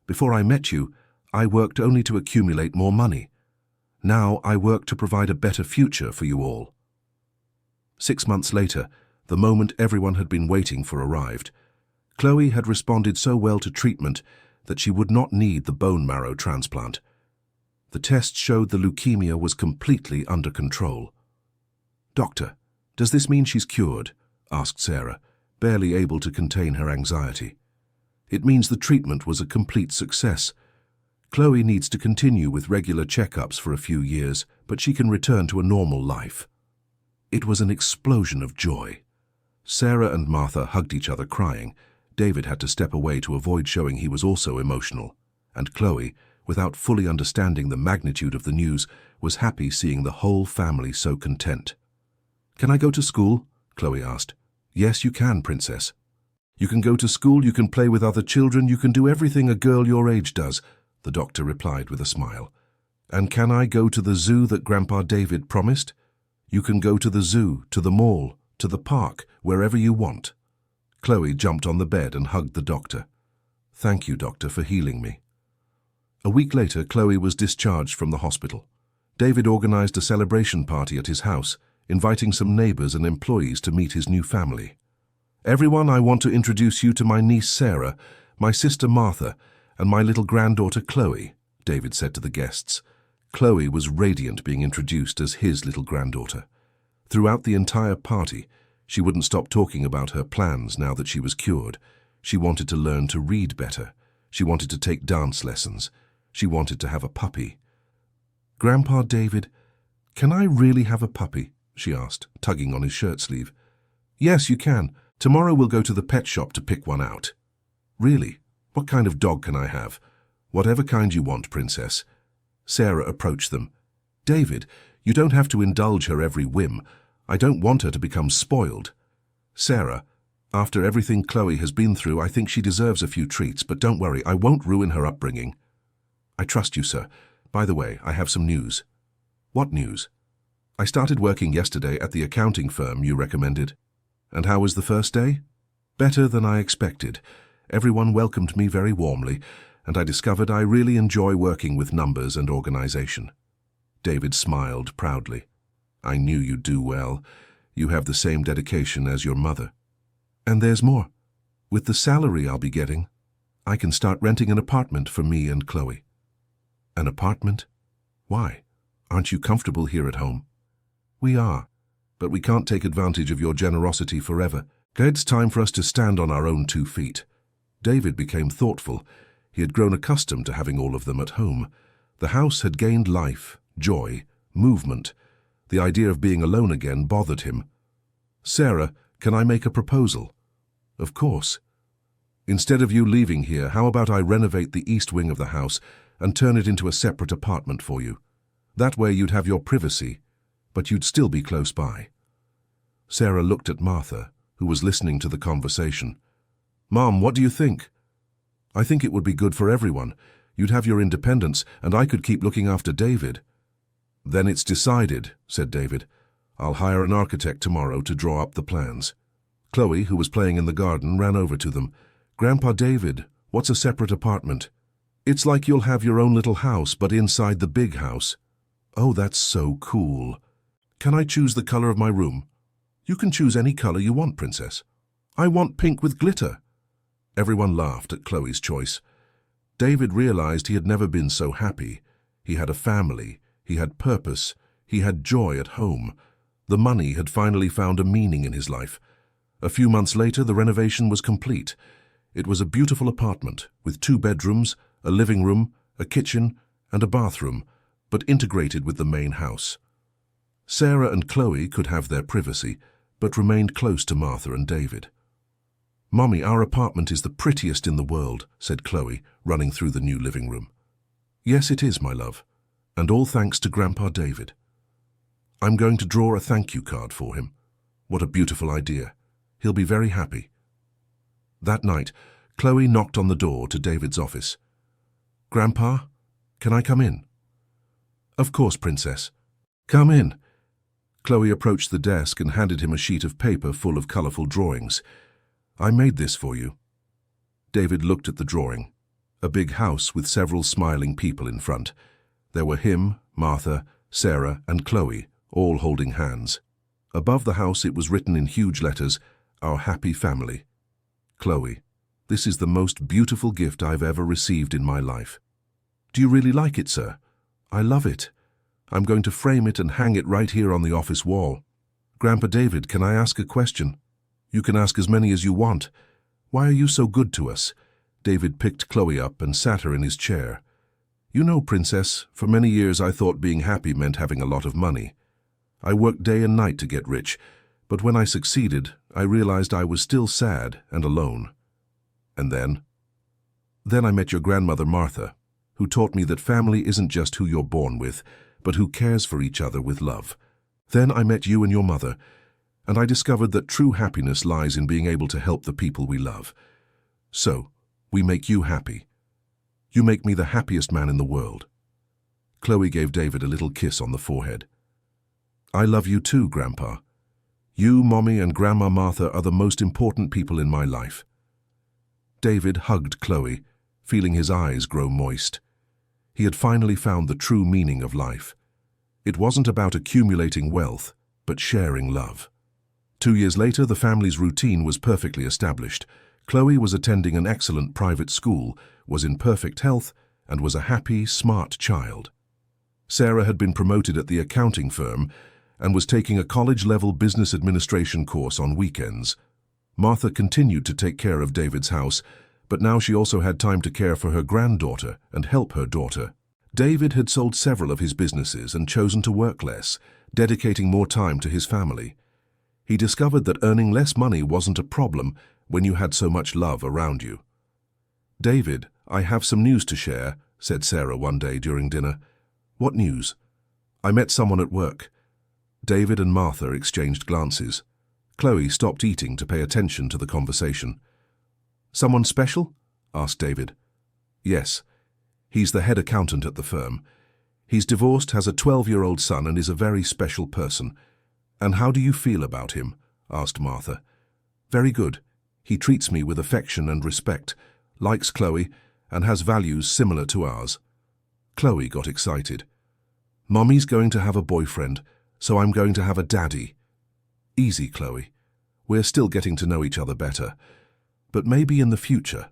Before I met you, I worked only to accumulate more money. Now I work to provide a better future for you all." 6 months later, the moment everyone had been waiting for arrived. Chloe had responded so well to treatment that she would not need the bone marrow transplant. The test showed the leukemia was completely under control. "Doctor, does this mean she's cured?" asked Sarah, barely able to contain her anxiety. "It means the treatment was a complete success. Chloe needs to continue with regular checkups for a few years, but she can return to a normal life." It was an explosion of joy. Sarah and Martha hugged each other crying. David had to step away to avoid showing he was also emotional. And Chloe, without fully understanding the magnitude of the news, was happy seeing the whole family so content. "Can I go to school?" Chloe asked. "Yes, you can, Princess. You can go to school, you can play with other children, you can do everything a girl your age does," the doctor replied with a smile. "And can I go to the zoo that Grandpa David promised?" "You can go to the zoo, to the mall, to the park, wherever you want." Chloe jumped on the bed and hugged the doctor. "Thank you, doctor, for healing me." A week later, Chloe was discharged from the hospital. David organized a celebration party at his house, inviting some neighbors and employees to meet his new family. "Everyone, I want to introduce you to my niece Sarah, my sister Martha, and my little granddaughter Chloe," David said to the guests. Chloe was radiant being introduced as his little granddaughter. Throughout the entire party, she wouldn't stop talking about her plans now that she was cured. She wanted to learn to read better. She wanted to take dance lessons. She wanted to have a puppy. "Grandpa David, can I really have a puppy?" she asked, tugging on his shirt sleeve. "Yes, you can. Tomorrow we'll go to the pet shop to pick one out." "Really? What kind of dog can I have?" "Whatever kind you want, Princess." Sarah approached them. "David, you don't have to indulge her every whim. I don't want her to become spoiled." "Sarah, after everything Chloe has been through, I think she deserves a few treats, but don't worry, I won't ruin her upbringing." "I trust you, sir. By the way, I have some news." "What news?" "I started working yesterday at the accounting firm you recommended." "And how was the first day?" "Better than I expected. Everyone welcomed me very warmly, and I discovered I really enjoy working with numbers and organization." David smiled proudly. "I knew you'd do well. You have the same dedication as your mother." "And there's more. With the salary I'll be getting, I can start renting an apartment for me and Chloe." "An apartment? Why? Aren't you comfortable here at home?" "We are, but we can't take advantage of your generosity forever. It's time for us to stand on our own 2 feet. David became thoughtful. He had grown accustomed to having all of them at home. The house had gained life, joy, movement. The idea of being alone again bothered him. "Sarah, can I make a proposal?" "Of course." "Instead of you leaving here, how about I renovate the east wing of the house and turn it into a separate apartment for you? That way you'd have your privacy, but you'd still be close by." Sarah looked at Martha, who was listening to the conversation. "Mom, what do you think?" "I think it would be good for everyone. You'd have your independence, and I could keep looking after David." "Then it's decided," said David. "I'll hire an architect tomorrow to draw up the plans." Chloe, who was playing in the garden, ran over to them. "Grandpa David, what's a separate apartment?" "It's like you'll have your own little house, but inside the big house." "Oh, that's so cool. Can I choose the color of my room?" "You can choose any color you want, Princess." "I want pink with glitter." Everyone laughed at Chloe's choice. David realized he had never been so happy. He had a family, he had purpose, he had joy at home. The money had finally found a meaning in his life. A few months later, the renovation was complete. It was a beautiful apartment with 2 bedrooms, a living room, a kitchen, and a bathroom, but integrated with the main house. Sarah and Chloe could have their privacy, but remained close to Martha and David. "Mommy, our apartment is the prettiest in the world," said Chloe, running through the new living room. "Yes, it is, my love, and all thanks to Grandpa David. I'm going to draw a thank you card for him. What a beautiful idea. He'll be very happy." That night, Chloe knocked on the door to David's office. "Grandpa, can I come in?" "Of course, Princess. Come in." Chloe approached the desk and handed him a sheet of paper full of colorful drawings. "I made this for you." David looked at the drawing. A big house with several smiling people in front. There were him, Martha, Sarah, and Chloe, all holding hands. Above the house it was written in huge letters, "Our happy family." Chloe, this is the most beautiful gift I've ever received in my life. Do you really like it, sir? I love it. I'm going to frame it and hang it right here on the office wall. Grandpa David, can I ask a question? You can ask as many as you want. Why are you so good to us? David picked Chloe up and sat her in his chair. You know, Princess, for many years I thought being happy meant having a lot of money. I worked day and night to get rich, but when I succeeded, I realized I was still sad and alone. And then? Then I met your grandmother Martha, who taught me that family isn't just who you're born with, but who cares for each other with love. Then I met you and your mother, and I discovered that true happiness lies in being able to help the people we love. So, we make you happy. You make me the happiest man in the world. Chloe gave David a little kiss on the forehead. I love you too, Grandpa. You, Mommy, and Grandma Martha are the most important people in my life. David hugged Chloe, feeling his eyes grow moist. He had finally found the true meaning of life. It wasn't about accumulating wealth, but sharing love. 2 years later, the family's routine was perfectly established. Chloe was attending an excellent private school, was in perfect health, and was a happy, smart child. Sarah had been promoted at the accounting firm and was taking a college-level business administration course on weekends. Martha continued to take care of David's house, but now she also had time to care for her granddaughter and help her daughter. David had sold several of his businesses and chosen to work less, dedicating more time to his family. He discovered that earning less money wasn't a problem when you had so much love around you. David, I have some news to share, said Sarah one day during dinner. What news? I met someone at work. David and Martha exchanged glances. Chloe stopped eating to pay attention to the conversation. Someone special? Asked David. Yes. He's the head accountant at the firm. He's divorced, has a 12-year-old son, and is a very special person. And how do you feel about him? Asked Martha. Very good. He treats me with affection and respect, likes Chloe, and has values similar to ours. Chloe got excited. Mommy's going to have a boyfriend, so I'm going to have a daddy. Easy, Chloe. We're still getting to know each other better. But maybe in the future.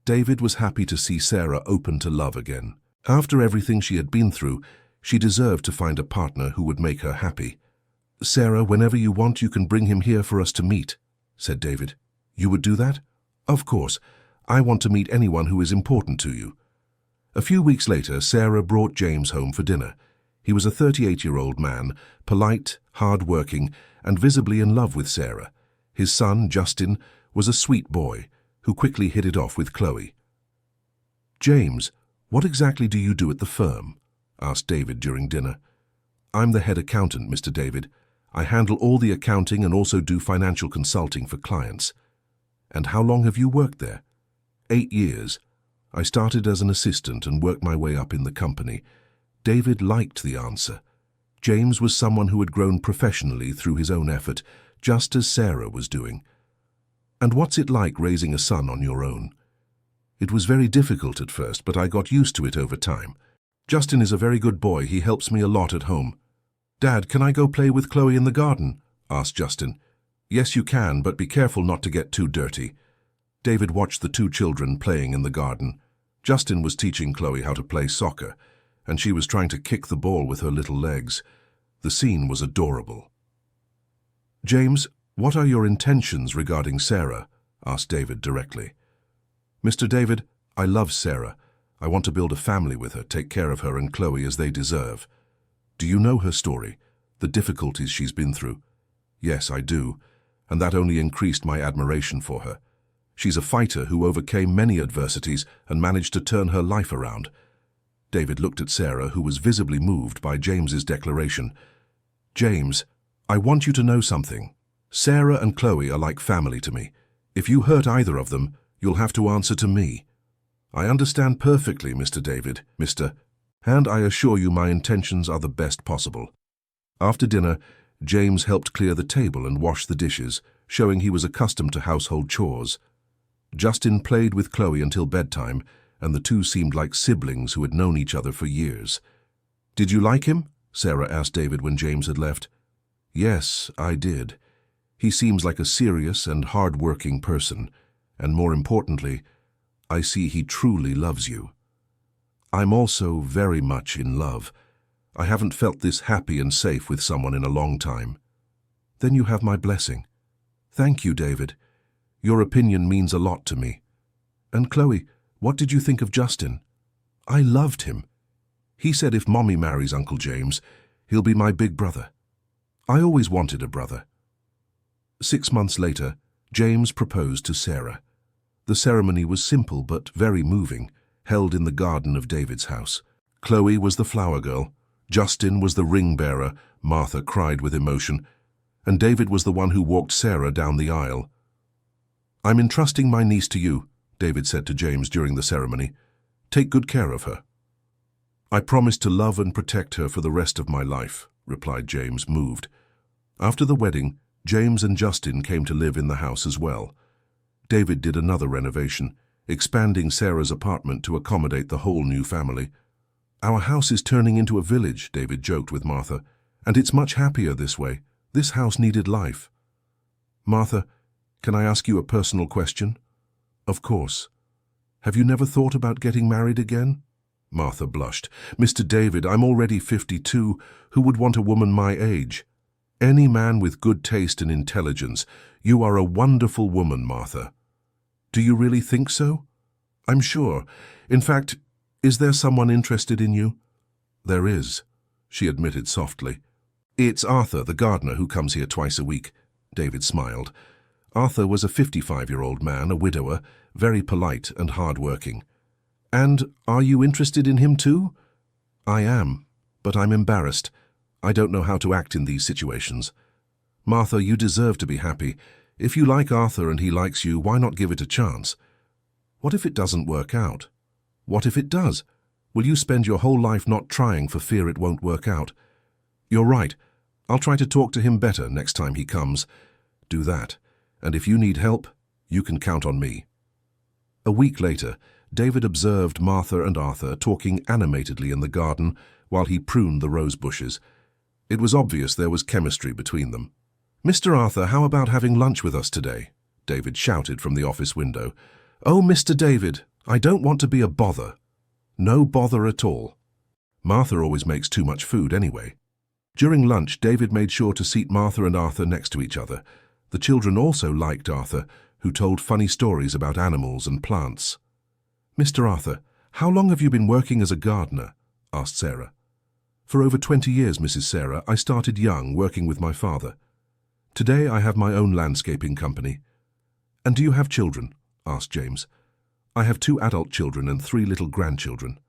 David was happy to see Sarah open to love again. After everything she had been through, she deserved to find a partner who would make her happy. Sarah, whenever you want, you can bring him here for us to meet, said David. You would do that? Of course. I want to meet anyone who is important to you. A few weeks later, Sarah brought James home for dinner. He was a 38-year-old man, polite, hard-working, and visibly in love with Sarah. His son, Justin, was a sweet boy who quickly hit it off with Chloe. James, what exactly do you do at the firm? Asked David during dinner. I'm the head accountant, Mr. David. I handle all the accounting and also do financial consulting for clients. And how long have you worked there? 8 years. I started as an assistant and worked my way up in the company. David liked the answer. James was someone who had grown professionally through his own effort, just as Sarah was doing. And what's it like raising a son on your own? It was very difficult at first, but I got used to it over time. Justin is a very good boy. He helps me a lot at home. Dad, can I go play with Chloe in the garden? Asked Justin. Yes, you can, but be careful not to get too dirty. David watched the two children playing in the garden. Justin was teaching Chloe how to play soccer, and she was trying to kick the ball with her little legs. The scene was adorable. James, what are your intentions regarding Sarah? Asked David directly. Mr. David, I love Sarah. I want to build a family with her, take care of her and Chloe as they deserve. Do you know her story, the difficulties she's been through? Yes, I do, and that only increased my admiration for her. She's a fighter who overcame many adversities and managed to turn her life around. David looked at Sarah, who was visibly moved by James's declaration. James, I want you to know something. Sarah and Chloe are like family to me. If you hurt either of them, you'll have to answer to me. I understand perfectly, Mr. David, and I assure you my intentions are the best possible. After dinner, James helped clear the table and wash the dishes, showing he was accustomed to household chores. Justin played with Chloe until bedtime, and the two seemed like siblings who had known each other for years. "Did you like him?" Sarah asked David when James had left. "Yes, I did. He seems like a serious and hard-working person, and more importantly, I see he truly loves you. I'm also very much in love. I haven't felt this happy and safe with someone in a long time." "Then you have my blessing." "Thank you, David. Your opinion means a lot to me." "And Chloe, what did you think of Justin?" "I loved him. He said if Mommy marries Uncle James, he'll be my big brother. I always wanted a brother." 6 months later, James proposed to Sarah. The ceremony was simple but very moving, held in the garden of David's house. Chloe was the flower girl, Justin was the ring bearer, Martha cried with emotion, and David was the one who walked Sarah down the aisle. "I'm entrusting my niece to you," David said to James during the ceremony. "Take good care of her." "I promise to love and protect her for the rest of my life," replied James, moved. After the wedding, James and Justin came to live in the house as well. David did another renovation, expanding Sarah's apartment to accommodate the whole new family. "Our house is turning into a village," David joked with Martha, "and it's much happier this way. This house needed life." "Martha, can I ask you a personal question?" "Of course. Have you never thought about getting married again?" Martha blushed. "Mr. David, I'm already 52. Who would want a woman my age?" "Any man with good taste and intelligence. You are a wonderful woman, Martha." "Do you really think so?" "I'm sure. In fact, is there someone interested in you?" "There is," she admitted softly. "It's Arthur, the gardener, who comes here twice a week." David smiled. Arthur was a 55-year-old man, a widower, very polite and hard-working. "And are you interested in him too?" "I am, but I'm embarrassed. I don't know how to act in these situations." "Martha, you deserve to be happy. If you like Arthur and he likes you, why not give it a chance?" "What if it doesn't work out?" "What if it does? Will you spend your whole life not trying for fear it won't work out?" "You're right. I'll try to talk to him better next time he comes." "Do that. And if you need help, you can count on me." A week later, David observed Martha and Arthur talking animatedly in the garden while he pruned the rose bushes. It was obvious there was chemistry between them. "Mr. Arthur, how about having lunch with us today?" David shouted from the office window. "Oh, Mr. David, I don't want to be a bother." "No bother at all. Martha always makes too much food anyway." During lunch, David made sure to seat Martha and Arthur next to each other. The children also liked Arthur, who told funny stories about animals and plants. "Mr. Arthur, how long have you been working as a gardener?" asked Sarah. "For over 20 years, Mrs. Sarah. I started young, working with my father. Today I have my own landscaping company." "And do you have children?" asked James. "I have 2 adult children and 3 little grandchildren.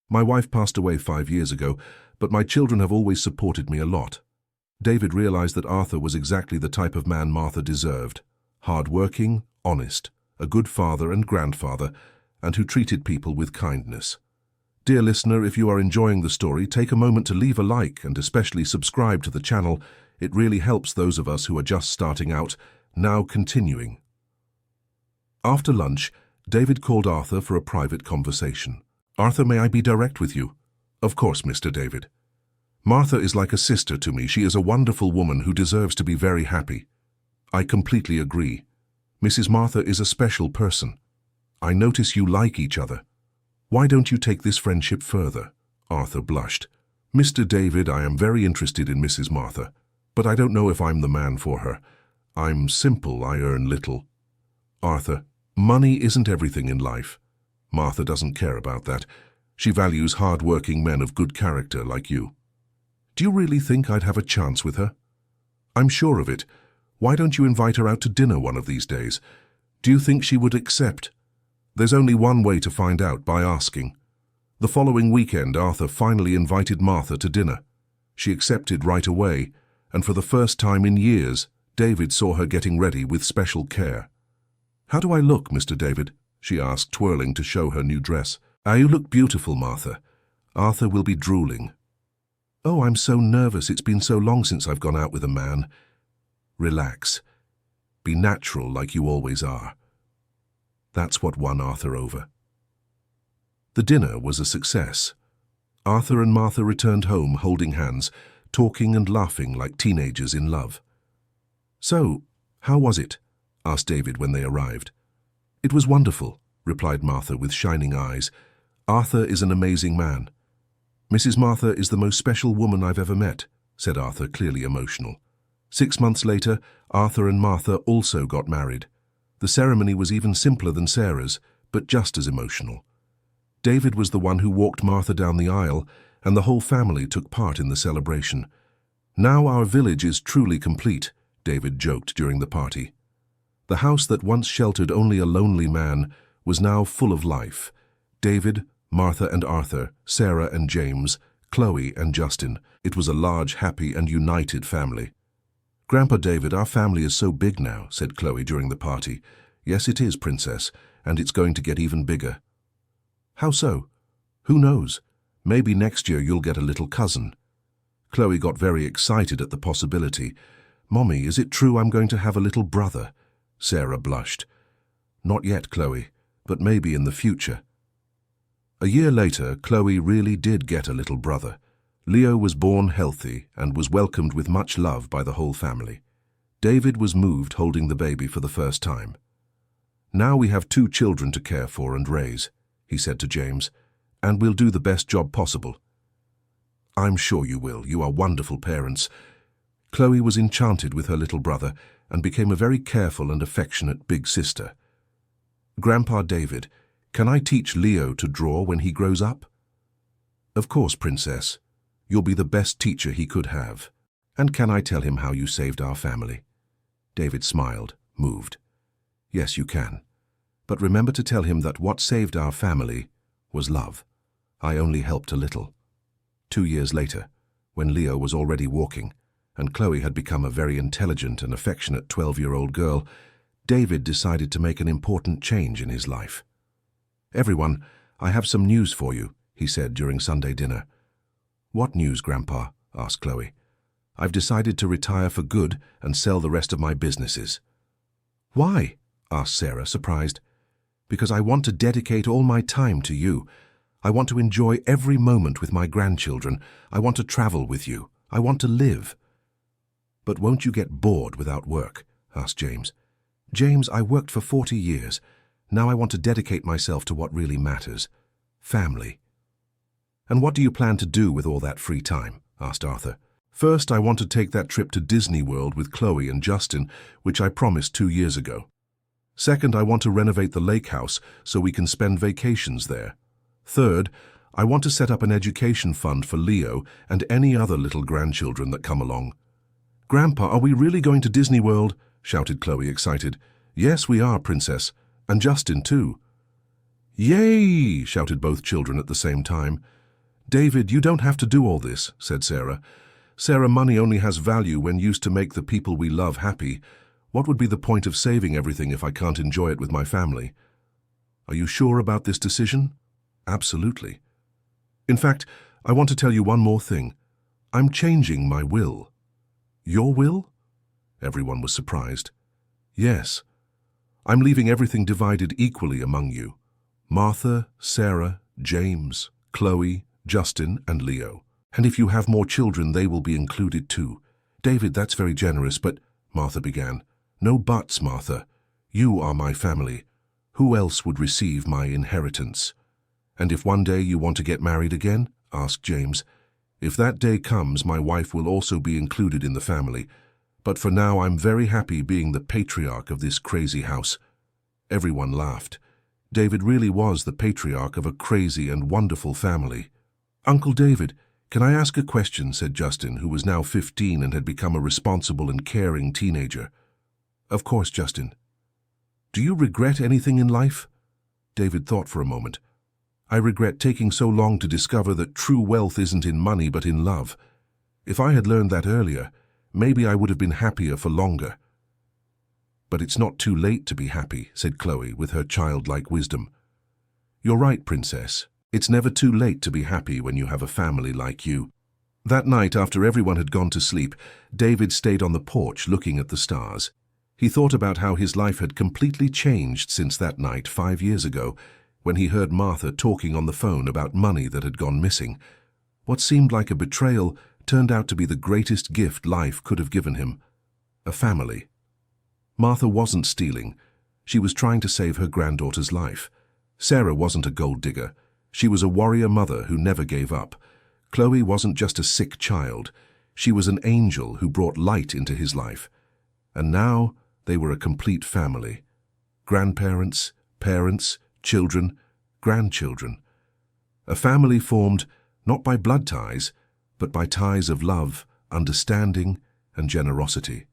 My wife passed away 5 years ago, but my children have always supported me a lot." David realized that Arthur was exactly the type of man Martha deserved. Hard-working, honest, a good father and grandfather, and who treated people with kindness. Dear listener, if you are enjoying the story, take a moment to leave a like and especially subscribe to the channel. It really helps those of us who are just starting out. Now continuing. After lunch, David called Arthur for a private conversation. "Arthur, may I be direct with you?" "Of course, Mr. David." "Martha is like a sister to me. She is a wonderful woman who deserves to be very happy." "I completely agree. Mrs. Martha is a special person. I notice you like each other. Why don't you take this friendship further?" Arthur blushed. "Mr. David, I am very interested in Mrs. Martha, but I don't know if I'm the man for her. I'm simple, I earn little." "Arthur, money isn't everything in life. Martha doesn't care about that. She values hard-working men of good character like you." "Do you really think I'd have a chance with her?" "I'm sure of it. Why don't you invite her out to dinner one of these days? Do you think she would accept?" "There's only one way to find out, by asking." The following weekend, Arthur finally invited Martha to dinner. She accepted right away, and for the first time in years, David saw her getting ready with special care. "How do I look, Mr. David?" she asked, twirling to show her new dress. "You look beautiful, Martha." Arthur will be drooling. "Oh, I'm so nervous. It's been so long since I've gone out with a man." "Relax. Be natural like you always are." That's what won Arthur over. The dinner was a success. Arthur and Martha returned home holding hands, talking and laughing like teenagers in love. "So, how was it?" asked David when they arrived. "It was wonderful," replied Martha with shining eyes. "Arthur is an amazing man." "Mrs. Martha is the most special woman I've ever met," said Arthur, clearly emotional. 6 months later, Arthur and Martha also got married. The ceremony was even simpler than Sarah's, but just as emotional. David was the one who walked Martha down the aisle, and the whole family took part in the celebration. "Now our village is truly complete," David joked during the party. The house that once sheltered only a lonely man was now full of life. David, Martha and Arthur, Sarah and James, Chloe and Justin. It was a large, happy and united family. "Grandpa David, our family is so big now," said Chloe during the party. "Yes, it is, Princess, and it's going to get even bigger." "How so?" "Who knows? Maybe next year you'll get a little cousin." Chloe got very excited at the possibility. "Mommy, is it true I'm going to have a little brother?" Sarah blushed. "Not yet, Chloe, but maybe in the future." A year later, Chloe really did get a little brother. Leo was born healthy and was welcomed with much love by the whole family. David was moved holding the baby for the first time. "Now we have 2 children to care for and raise," he said to James, "and we'll do the best job possible." "I'm sure you will. You are wonderful parents." Chloe was enchanted with her little brother and became a very careful and affectionate big sister. "Grandpa David, can I teach Leo to draw when he grows up?" "Of course, Princess. You'll be the best teacher he could have. And can I tell him how you saved our family?" David smiled, moved. "Yes, you can. But remember to tell him that what saved our family was love. I only helped a little." 2 years later, when Leo was already walking, and Chloe had become a very intelligent and affectionate 12-year-old girl, David decided to make an important change in his life. "Everyone, I have some news for you," he said during Sunday dinner. "What news, Grandpa?" asked Chloe. "I've decided to retire for good and sell the rest of my businesses." "Why?" asked Sarah, surprised. "Because I want to dedicate all my time to you. I want to enjoy every moment with my grandchildren. I want to travel with you. I want to live." "But won't you get bored without work?" asked James. "James, I worked for 40 years. Now I want to dedicate myself to what really matters. Family." "And what do you plan to do with all that free time?" asked Arthur. "First, I want to take that trip to Disney World with Chloe and Justin, which I promised 2 years ago. Second, I want to renovate the lake house so we can spend vacations there. Third, I want to set up an education fund for Leo and any other little grandchildren that come along." "Grandpa, are we really going to Disney World?" shouted Chloe, excited. "Yes, we are, Princess. And Justin, too." "Yay!" shouted both children at the same time. "David, you don't have to do all this," said Sarah. "Sarah, money only has value when used to make the people we love happy. What would be the point of saving everything if I can't enjoy it with my family?" "Are you sure about this decision?" "Absolutely. In fact, I want to tell you one more thing. I'm changing my will." "Your will?" Everyone was surprised. "Yes. I'm leaving everything divided equally among you. Martha, Sarah, James, Chloe, Justin, and Leo. And if you have more children, they will be included too." "David, that's very generous, but—" Martha began. "No buts, Martha. You are my family. Who else would receive my inheritance?" "And if one day you want to get married again?" asked James. "If that day comes, my wife will also be included in the family. But for now, I'm very happy being the patriarch of this crazy house." Everyone laughed. David really was the patriarch of a crazy and wonderful family. "Uncle David, can I ask a question?" said Justin, who was now 15 and had become a responsible and caring teenager. "Of course, Justin." "Do you regret anything in life?" David thought for a moment. "I regret taking so long to discover that true wealth isn't in money but in love. If I had learned that earlier, maybe I would have been happier for longer." "But it's not too late to be happy," said Chloe with her childlike wisdom. "You're right, Princess. It's never too late to be happy when you have a family like you." That night, after everyone had gone to sleep, David stayed on the porch looking at the stars. He thought about how his life had completely changed since that night 5 years ago, when he heard Martha talking on the phone about money that had gone missing. What seemed like a betrayal turned out to be the greatest gift life could have given him: a family. Martha wasn't stealing. She was trying to save her granddaughter's life. Sarah wasn't a gold digger. She was a warrior mother who never gave up. Chloe wasn't just a sick child. She was an angel who brought light into his life. And now they were a complete family. Grandparents, parents, children, grandchildren. A family formed not by blood ties, but by ties of love, understanding, and generosity.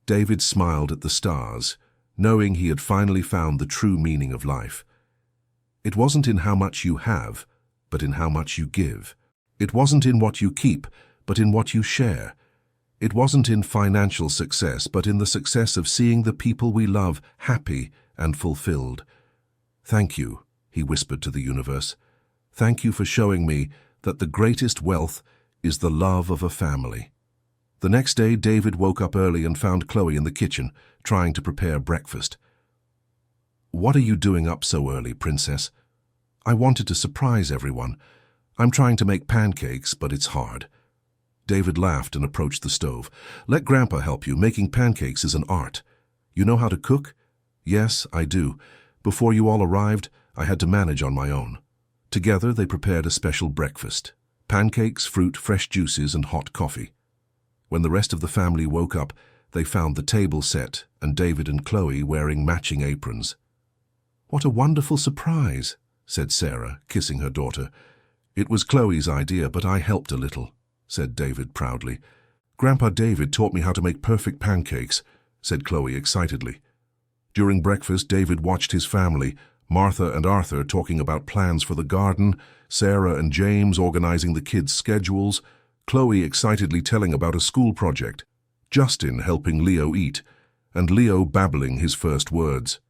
David smiled at the stars, knowing he had finally found the true meaning of life. It wasn't in how much you have, but in how much you give. It wasn't in what you keep, but in what you share. It wasn't in financial success, but in the success of seeing the people we love happy and fulfilled. "Thank you," he whispered to the universe. "Thank you for showing me that the greatest wealth is the love of a family." The next day, David woke up early and found Chloe in the kitchen, trying to prepare breakfast. "What are you doing up so early, Princess?" "I wanted to surprise everyone. I'm trying to make pancakes, but it's hard." David laughed and approached the stove. "Let Grandpa help you. Making pancakes is an art. You know how to cook?" "Yes, I do. Before you all arrived, I had to manage on my own." Together, they prepared a special breakfast: pancakes, fruit, fresh juices, and hot coffee. When the rest of the family woke up, they found the table set and David and Chloe wearing matching aprons. "What a wonderful surprise," said Sarah, kissing her daughter. "It was Chloe's idea, but I helped a little," said David proudly. "Grandpa David taught me how to make perfect pancakes," said Chloe excitedly. During breakfast, David watched his family, Martha and Arthur talking about plans for the garden, Sarah and James organizing the kids' schedules, Chloe excitedly telling about a school project, Justin helping Leo eat, and Leo babbling his first words.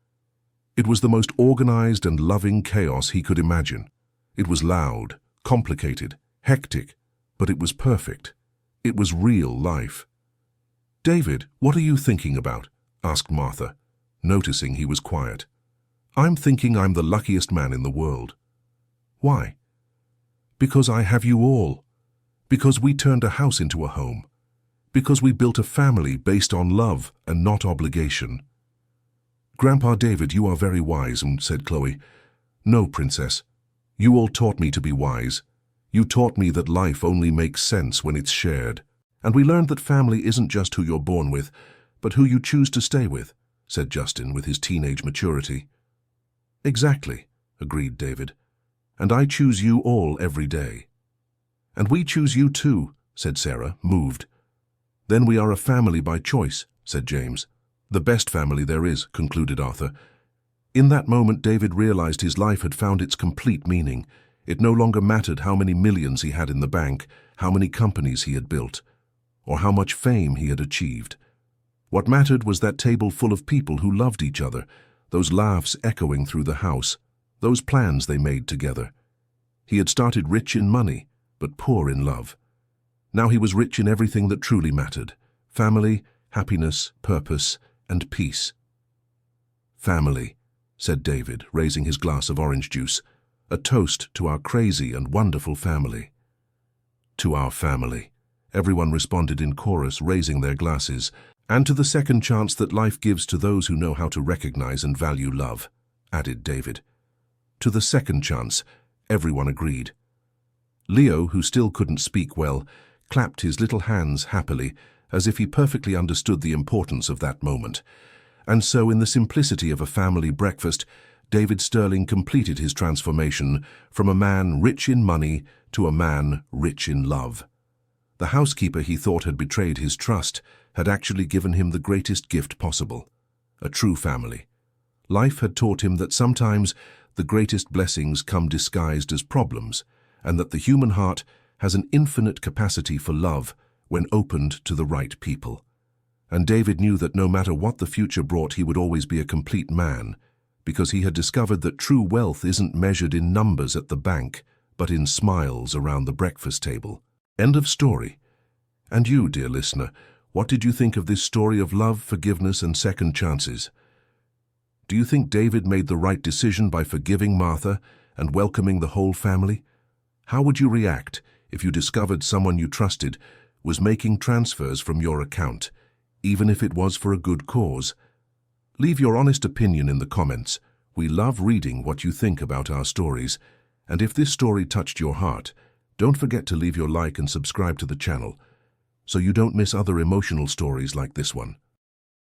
It was the most organized and loving chaos he could imagine. It was loud, complicated, hectic, but it was perfect. It was real life. "David, what are you thinking about?" asked Martha, noticing he was quiet. "I'm thinking I'm the luckiest man in the world." "Why?" "Because I have you all. Because we turned a house into a home. Because we built a family based on love and not obligation." "Grandpa David, you are very wise," said Chloe. "No, Princess. You all taught me to be wise. You taught me that life only makes sense when it's shared. And we learned that family isn't just who you're born with, but who you choose to stay with," said Justin with his teenage maturity. "Exactly," agreed David. "And I choose you all every day." "And we choose you too," said Sarah, moved. "Then we are a family by choice," said James. "The best family there is," concluded Arthur. In that moment, David realized his life had found its complete meaning. It no longer mattered how many millions he had in the bank, how many companies he had built, or how much fame he had achieved. What mattered was that table full of people who loved each other, those laughs echoing through the house, those plans they made together. He had started rich in money, but poor in love. Now he was rich in everything that truly mattered: family, happiness, purpose, and peace. "Family," said David, raising his glass of orange juice. "A toast to our crazy and wonderful family." "To our family," everyone responded in chorus, raising their glasses. "And to the second chance that life gives to those who know how to recognize and value love," added David. "To the second chance," everyone agreed. Leo, who still couldn't speak well, clapped his little hands happily, as if he perfectly understood the importance of that moment. And so, in the simplicity of a family breakfast, David Sterling completed his transformation from a man rich in money to a man rich in love. The housekeeper he thought had betrayed his trust had actually given him the greatest gift possible: a true family. Life had taught him that sometimes the greatest blessings come disguised as problems, and that the human heart has an infinite capacity for love when opened to the right people. And David knew that no matter what the future brought, he would always be a complete man, because he had discovered that true wealth isn't measured in numbers at the bank, but in smiles around the breakfast table. End of story. And you, dear listener, What did you think of this story of love, forgiveness, and second chances? Do you think David made the right decision by forgiving Martha and welcoming the whole family? How would you react if you discovered someone you trusted was making transfers from your account, even if it was for a good cause? Leave your honest opinion in the comments. We love reading what you think about our stories. And if this story touched your heart, don't forget to leave your like and subscribe to the channel so you don't miss other emotional stories like this one.